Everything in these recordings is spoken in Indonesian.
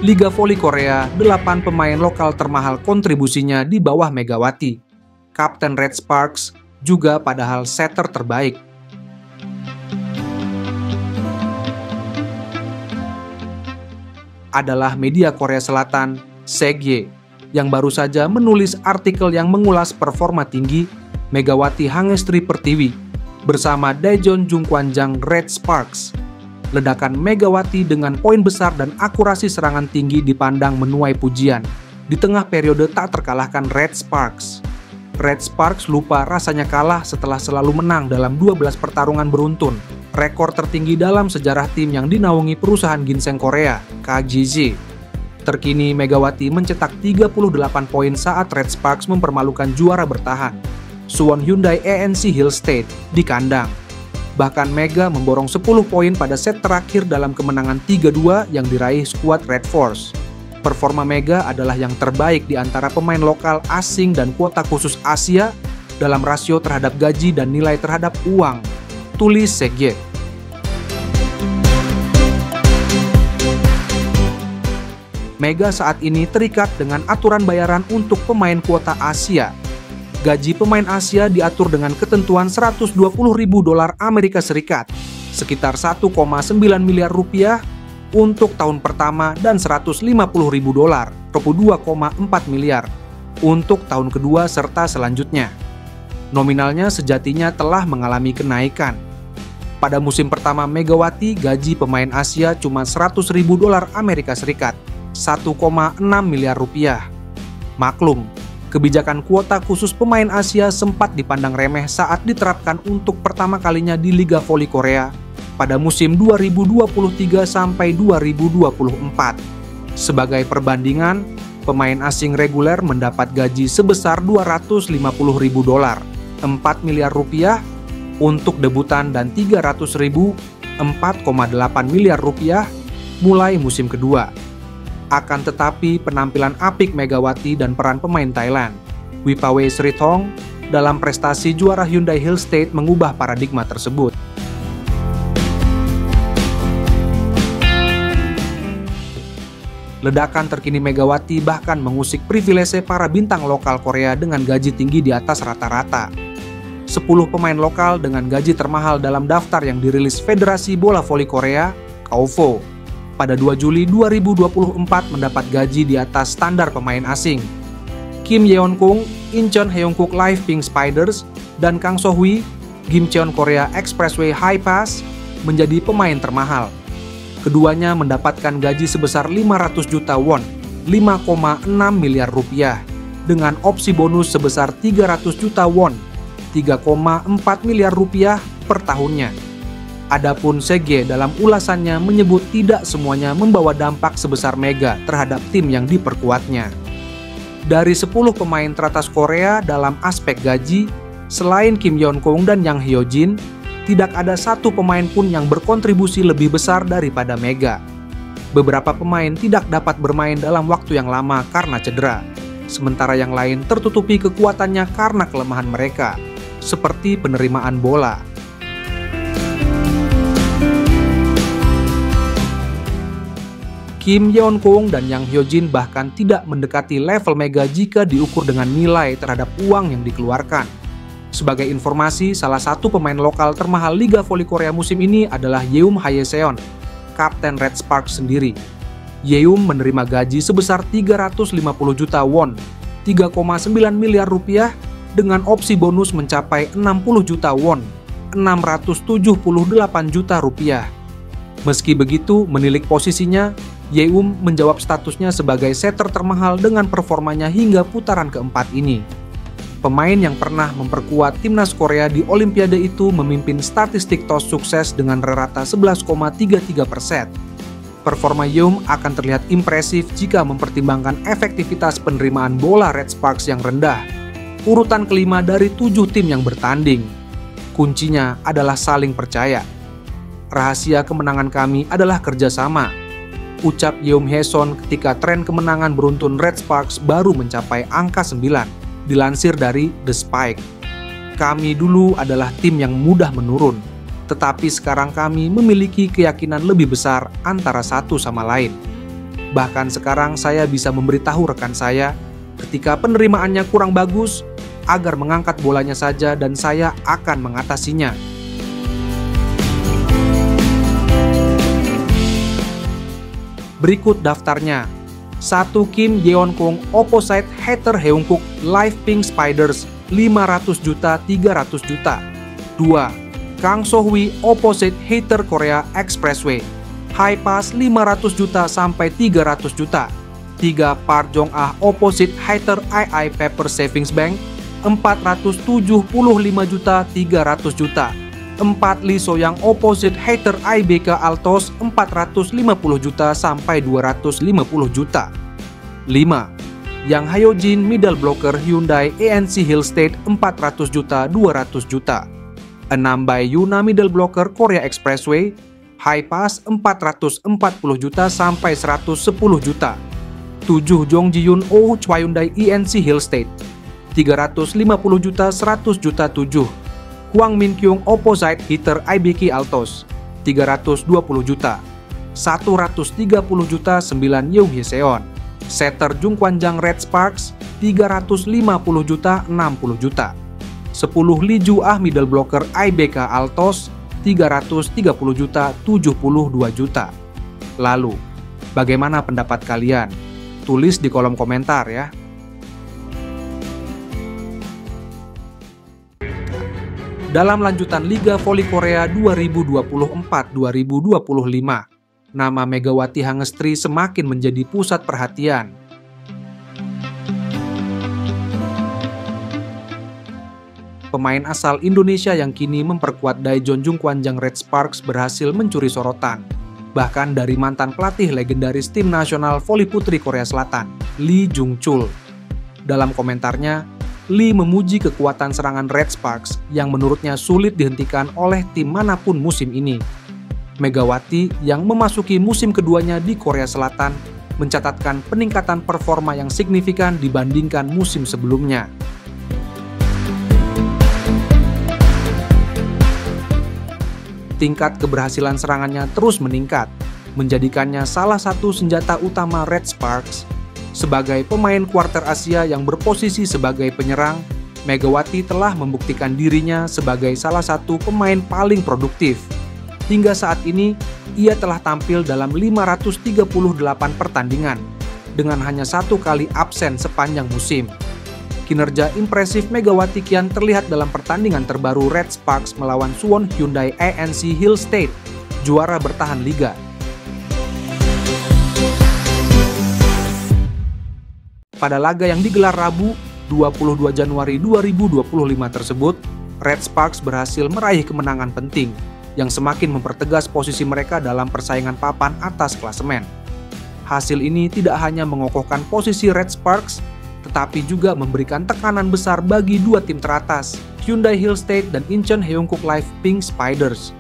Liga Voli Korea, 8 pemain lokal termahal kontribusinya di bawah Megawati. Kapten Red Sparks juga padahal setter terbaik. Adalah media Korea Selatan, Segye, yang baru saja menulis artikel yang mengulas performa tinggi Megawati Hangestri Pertiwi bersama Daejeon Jungkwanjang Red Sparks. Ledakan Megawati dengan poin besar dan akurasi serangan tinggi dipandang menuai pujian di tengah periode tak terkalahkan Red Sparks. Red Sparks lupa rasanya kalah setelah selalu menang dalam 12 pertarungan beruntun, rekor tertinggi dalam sejarah tim yang dinaungi perusahaan ginseng Korea, KGZ. Terkini Megawati mencetak 38 poin saat Red Sparks mempermalukan juara bertahan, Suwon Hyundai ANC Hill State, di kandang. Bahkan Mega memborong 10 poin pada set terakhir dalam kemenangan 3-2 yang diraih skuad Red Force. Performa Mega adalah yang terbaik di antara pemain lokal, asing, dan kuota khusus Asia dalam rasio terhadap gaji dan nilai terhadap uang, tulis Segye. Mega saat ini terikat dengan aturan bayaran untuk pemain kuota Asia. Gaji pemain Asia diatur dengan ketentuan 120.000 dolar Amerika Serikat, sekitar 1,9 miliar rupiah untuk tahun pertama dan 150.000 dolar, 2,4 miliar, untuk tahun kedua serta selanjutnya. Nominalnya sejatinya telah mengalami kenaikan. Pada musim pertama Megawati, gaji pemain Asia cuma 100.000 dolar Amerika Serikat, 1,6 miliar rupiah. Maklum, kebijakan kuota khusus pemain Asia sempat dipandang remeh saat diterapkan untuk pertama kalinya di Liga Voli Korea pada musim 2023 sampai 2024. Sebagai perbandingan, pemain asing reguler mendapat gaji sebesar 250.000 dolar, 4 miliar rupiah untuk debutan dan 300.000, 4,8 miliar rupiah mulai musim kedua. Akan tetapi penampilan apik Megawati dan peran pemain Thailand, Wipawe Srithong, dalam prestasi juara Hyundai Hill State mengubah paradigma tersebut. Ledakan terkini Megawati bahkan mengusik privilese para bintang lokal Korea dengan gaji tinggi di atas rata-rata. 10 pemain lokal dengan gaji termahal dalam daftar yang dirilis Federasi Bola Voli Korea, KOVO, pada 2 Juli 2024 mendapat gaji di atas standar pemain asing. Kim Yeon-kung, Incheon Haeungkook Live Pink Spiders, dan Kang So-hui, Gimcheon Korea Expressway High Pass menjadi pemain termahal. Keduanya mendapatkan gaji sebesar 500 juta won, 5,6 miliar rupiah, dengan opsi bonus sebesar 300 juta won, 3,4 miliar rupiah per tahunnya. Adapun Segye dalam ulasannya menyebut tidak semuanya membawa dampak sebesar Mega terhadap tim yang diperkuatnya. Dari 10 pemain teratas Korea dalam aspek gaji, selain Kim Yeon-kung dan Yang Hyo-jin, tidak ada satu pemain pun yang berkontribusi lebih besar daripada Mega. Beberapa pemain tidak dapat bermain dalam waktu yang lama karena cedera, sementara yang lain tertutupi kekuatannya karena kelemahan mereka, seperti penerimaan bola. Kim Yeon-kung dan Yang Hyo-jin bahkan tidak mendekati level Mega jika diukur dengan nilai terhadap uang yang dikeluarkan. Sebagai informasi, salah satu pemain lokal termahal Liga Voli Korea musim ini adalah Yeum Haeseon, kapten Red Sparks sendiri. Yeum menerima gaji sebesar 350 juta won, 3,9 miliar rupiah, dengan opsi bonus mencapai 60 juta won, 678 juta rupiah. Meski begitu, menilik posisinya, Yeum menjawab statusnya sebagai setter termahal dengan performanya hingga putaran keempat ini. Pemain yang pernah memperkuat timnas Korea di Olimpiade itu memimpin statistik toss sukses dengan rata 11,33%. Performa Yeum akan terlihat impresif jika mempertimbangkan efektivitas penerimaan bola Red Sparks yang rendah. Urutan kelima dari 7 tim yang bertanding. Kuncinya adalah saling percaya. Rahasia kemenangan kami adalah kerjasama, ucap Yeum Haeseon ketika tren kemenangan beruntun Red Sparks baru mencapai angka 9, dilansir dari The Spike. Kami dulu adalah tim yang mudah menurun, tetapi sekarang kami memiliki keyakinan lebih besar antara satu sama lain. Bahkan sekarang saya bisa memberitahu rekan saya ketika penerimaannya kurang bagus agar mengangkat bolanya saja dan saya akan mengatasinya. Berikut daftarnya. 1. Kim Yeon-kung Opposite Hater Heungkuk Live Pink Spiders 500 juta 300 juta. 2. Kang So-hwi Opposite Hater Korea Expressway High Pass 500 juta sampai 300 juta. 3. Park Jong-ah Opposite Hater II Paper Savings Bank 475 juta 300 juta. 4. Lee So-young Opposite Hater IBK Altos 450 juta sampai 250 juta. 5. Yang Hyojin Middle Blocker Hyundai ANC Hillstate 400 juta 200 juta. 6. By Yuna Middle Blocker Korea Expressway High Pass 440 juta sampai 110 juta. 7. Jong Ji-yoon Oh Hyundai ENC Hillstate 350 juta 100 juta 7. Hwang Min-kyung Opposite Heater IBK Altos 320 juta. 130 juta 9 Young Hye-seon. Setter Jung Kwan-jang Red Sparks 350 juta 60 juta. 10. Lee Ju-ah Middle Blocker IBK Altos 330 juta 72 juta. Lalu, bagaimana pendapat kalian? Tulis di kolom komentar ya. Dalam lanjutan Liga Voli Korea 2024-2025, nama Megawati Hangestri semakin menjadi pusat perhatian. Pemain asal Indonesia yang kini memperkuat Daejeon Jung Kwan-jang Red Sparks berhasil mencuri sorotan, bahkan dari mantan pelatih legendaris tim nasional voli putri Korea Selatan, Lee Jung-chul. Dalam komentarnya, Lee memuji kekuatan serangan Red Sparks yang menurutnya sulit dihentikan oleh tim manapun musim ini. Megawati yang memasuki musim keduanya di Korea Selatan mencatatkan peningkatan performa yang signifikan dibandingkan musim sebelumnya. Tingkat keberhasilan serangannya terus meningkat, menjadikannya salah satu senjata utama Red Sparks. Sebagai pemain kuarter Asia yang berposisi sebagai penyerang, Megawati telah membuktikan dirinya sebagai salah satu pemain paling produktif. Hingga saat ini, ia telah tampil dalam 538 pertandingan, dengan hanya 1 kali absen sepanjang musim. Kinerja impresif Megawati kian terlihat dalam pertandingan terbaru Red Sparks melawan Suwon Hyundai ANC Hillstate, juara bertahan liga. Pada laga yang digelar Rabu, 22 Januari 2025 tersebut, Red Sparks berhasil meraih kemenangan penting yang semakin mempertegas posisi mereka dalam persaingan papan atas klasemen. Hasil ini tidak hanya mengokohkan posisi Red Sparks, tetapi juga memberikan tekanan besar bagi dua tim teratas, Hyundai Hillstate dan Incheon Heungkuk Live Pink Spiders.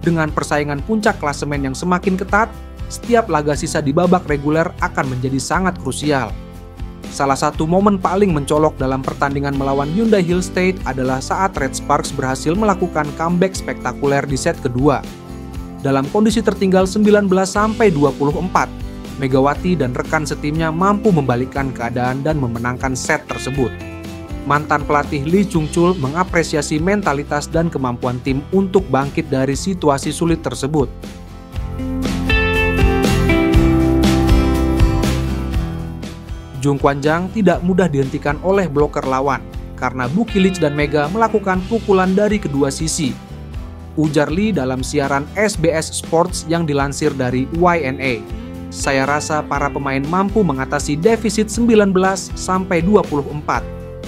Dengan persaingan puncak klasemen yang semakin ketat, setiap laga sisa di babak reguler akan menjadi sangat krusial. Salah satu momen paling mencolok dalam pertandingan melawan Hyundai Hillstate adalah saat Red Sparks berhasil melakukan comeback spektakuler di set kedua. Dalam kondisi tertinggal 19-24, Megawati dan rekan setimnya mampu membalikkan keadaan dan memenangkan set tersebut. Mantan pelatih Lee Jung-chul mengapresiasi mentalitas dan kemampuan tim untuk bangkit dari situasi sulit tersebut. Jung Kwan-jang tidak mudah dihentikan oleh bloker lawan karena Buki Lich dan Mega melakukan pukulan dari kedua sisi. Ujar Lee dalam siaran SBS Sports yang dilansir dari YNA. Saya rasa para pemain mampu mengatasi defisit 19-24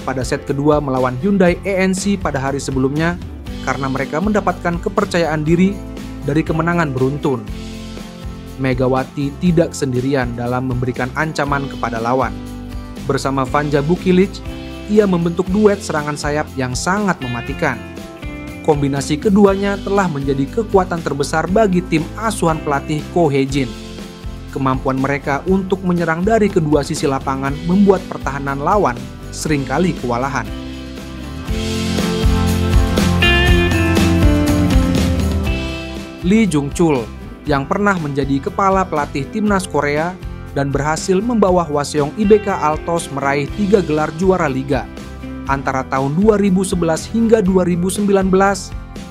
pada set kedua melawan Hyundai ANC pada hari sebelumnya karena mereka mendapatkan kepercayaan diri dari kemenangan beruntun. Megawati tidak sendirian dalam memberikan ancaman kepada lawan. Bersama Vanja Bukilich, ia membentuk duet serangan sayap yang sangat mematikan. Kombinasi keduanya telah menjadi kekuatan terbesar bagi tim asuhan pelatih Ko Hye-jin. Kemampuan mereka untuk menyerang dari kedua sisi lapangan membuat pertahanan lawan seringkali kewalahan. Lee Jung-chul yang pernah menjadi kepala pelatih timnas Korea dan berhasil membawa Hwaseong IBK Altos meraih 3 gelar juara liga antara tahun 2011 hingga 2019,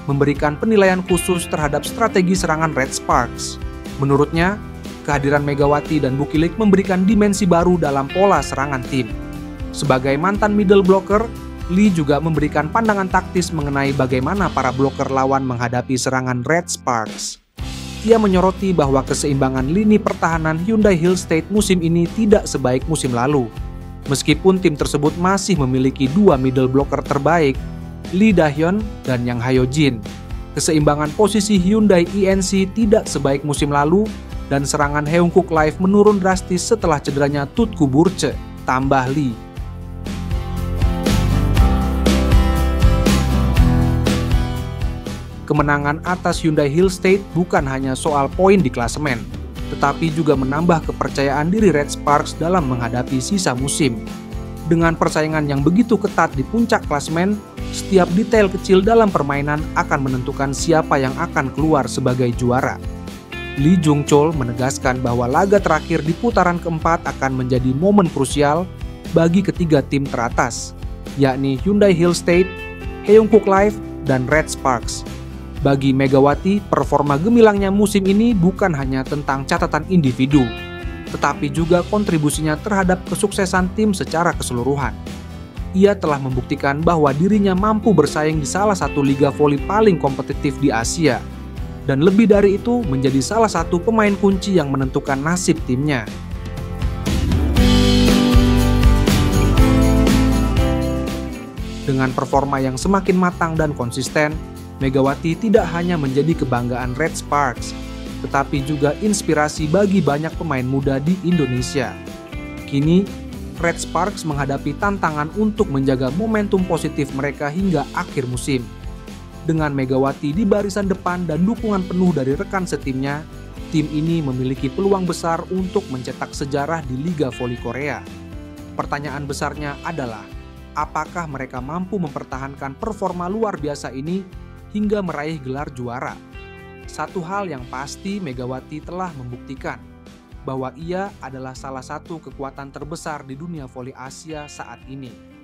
memberikan penilaian khusus terhadap strategi serangan Red Sparks. Menurutnya, kehadiran Megawati dan Bukilik memberikan dimensi baru dalam pola serangan tim. Sebagai mantan middle blocker, Lee juga memberikan pandangan taktis mengenai bagaimana para bloker lawan menghadapi serangan Red Sparks. Ia menyoroti bahwa keseimbangan lini pertahanan Hyundai Hill State musim ini tidak sebaik musim lalu. Meskipun tim tersebut masih memiliki 2 middle blocker terbaik, Lee Da-hyun dan Yang Hayo-jin. Keseimbangan posisi Hyundai ENC tidak sebaik musim lalu dan serangan Heungkook Live menurun drastis setelah cederanya Tutku Burche, tambah Lee. Kemenangan atas Hyundai Hill State bukan hanya soal poin di klasemen, tetapi juga menambah kepercayaan diri Red Sparks dalam menghadapi sisa musim. Dengan persaingan yang begitu ketat di puncak klasemen, setiap detail kecil dalam permainan akan menentukan siapa yang akan keluar sebagai juara. Lee Jung-chol menegaskan bahwa laga terakhir di putaran keempat akan menjadi momen krusial bagi ketiga tim teratas, yakni Hyundai Hill State, Heungkook Live, dan Red Sparks. Bagi Megawati, performa gemilangnya musim ini bukan hanya tentang catatan individu, tetapi juga kontribusinya terhadap kesuksesan tim secara keseluruhan. Ia telah membuktikan bahwa dirinya mampu bersaing di salah satu liga voli paling kompetitif di Asia, dan lebih dari itu menjadi salah satu pemain kunci yang menentukan nasib timnya. Dengan performa yang semakin matang dan konsisten, Megawati tidak hanya menjadi kebanggaan Red Sparks, tetapi juga inspirasi bagi banyak pemain muda di Indonesia. Kini, Red Sparks menghadapi tantangan untuk menjaga momentum positif mereka hingga akhir musim. Dengan Megawati di barisan depan dan dukungan penuh dari rekan setimnya, tim ini memiliki peluang besar untuk mencetak sejarah di Liga Voli Korea. Pertanyaan besarnya adalah, apakah mereka mampu mempertahankan performa luar biasa ini hingga meraih gelar juara? Satu hal yang pasti, Megawati telah membuktikan bahwa ia adalah salah satu kekuatan terbesar di dunia voli Asia saat ini.